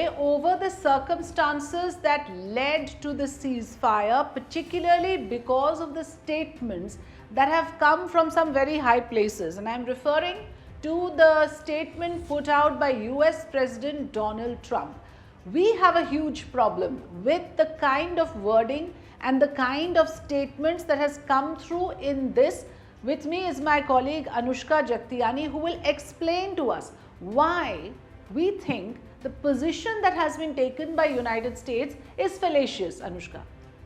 today over the circumstances that led to the ceasefire, particularly because of the statements that have come from some very high places. And I am referring to the statement put out by US President Donald Trump. We have a huge problem with the kind of wording and the kind of statements that has come through in this. With me is my colleague Anushka Jagtiani, who will explain to us why we think the position that has been taken by United States is fallacious. Anushka.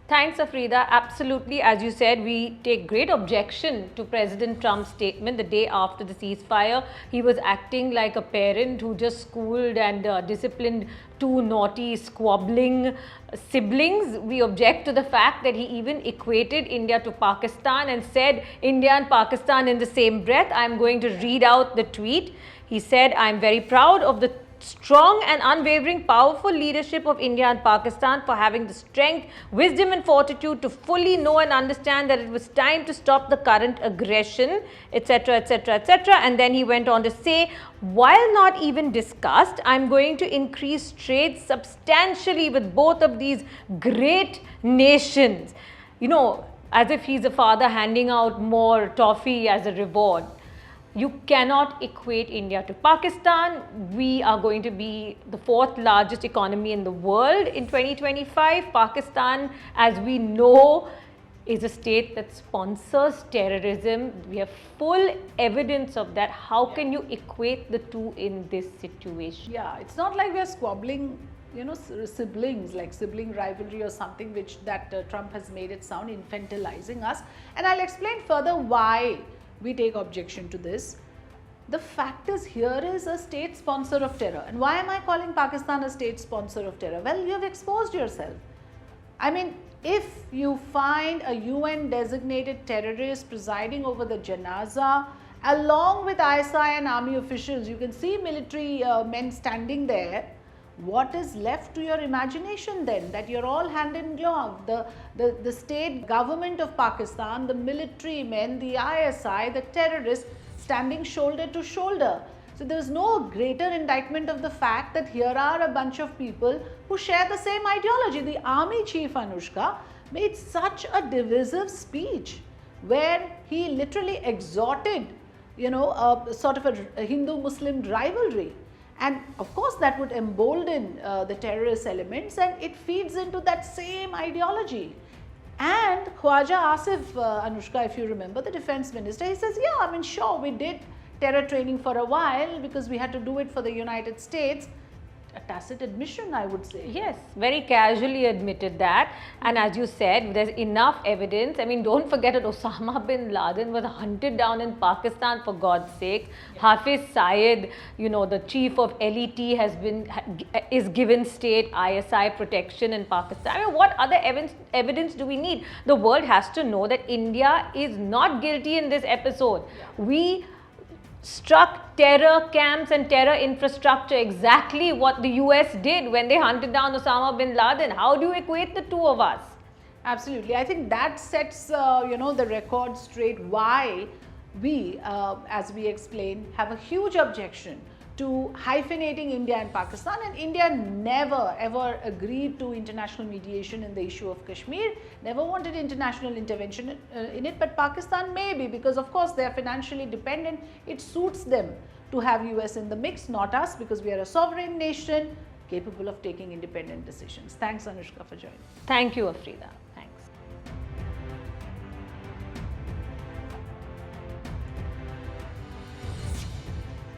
Thanks, Afrida. Absolutely. As you said, we take great objection to President Trump's statement the day after the ceasefire. He was acting like a parent who just schooled and disciplined two naughty, squabbling siblings. We object to the fact that he even equated India to Pakistan and said India and Pakistan in the same breath. I'm going to read out the tweet. He said, "I'm very proud of the strong and unwavering powerful leadership of India and Pakistan for having the strength, wisdom and fortitude to fully know and understand that it was time to stop the current aggression," etc., etc., etc. And then he went on to say, "While not even discussed, I'm going to increase trade substantially with both of these great nations." You know, as if he's a father handing out more toffee as a reward. You cannot equate India to Pakistan. We are going to be the fourth largest economy in the world in 2025. Pakistan, as we know, is a state that sponsors terrorism. We have full evidence of that. How can you equate the two in this situation? Yeah, it's not like we are squabbling, you know, siblings, like sibling rivalry or something, which Trump has made it sound, infantilizing us. And I'll explain further why we take objection to this. The fact is, here is a state sponsor of terror. And why am I calling Pakistan a state sponsor of terror? Well, you have exposed yourself. I mean, if you find a UN designated terrorist presiding over the janaza along with ISI and army officials, you can see military men standing there. What is left to your imagination then? That you're all hand in glove. The state government of Pakistan, the military men, the ISI, the terrorists standing shoulder to shoulder. So there's no greater indictment of the fact that here are a bunch of people who share the same ideology. The army chief, Anushka, made such a divisive speech where he literally exhorted, you know, a sort of a Hindu-Muslim rivalry. And of course, that would embolden the terrorist elements, and it feeds into that same ideology. And Khwaja Asif, Anushka, if you remember, the defense minister, he says, yeah, I mean, sure, we did terror training for a while because we had to do it for the United States. A tacit admission, I would say. Yes, very casually admitted that. And as you said, there's enough evidence. I mean, don't forget that Osama bin Laden was hunted down in Pakistan, for God's sake. Yeah. Hafiz Saeed, you know, the chief of LET is given state ISI protection in Pakistan. I mean, what other evidence do we need? The world has to know that India is not guilty in this episode. Yeah. We struck terror camps and terror infrastructure, exactly what the US did when they hunted down Osama bin Laden. How do you equate the two of us? Absolutely. I think that sets, you know, the record straight why we, as we explained, have a huge objection to hyphenating India and Pakistan. And India never ever agreed to international mediation in the issue of Kashmir, never wanted international intervention in it, but Pakistan maybe, because of course they are financially dependent. It suits them to have US in the mix, not us, because we are a sovereign nation capable of taking independent decisions. Thanks, Anushka, for joining. Thank you, Afrida.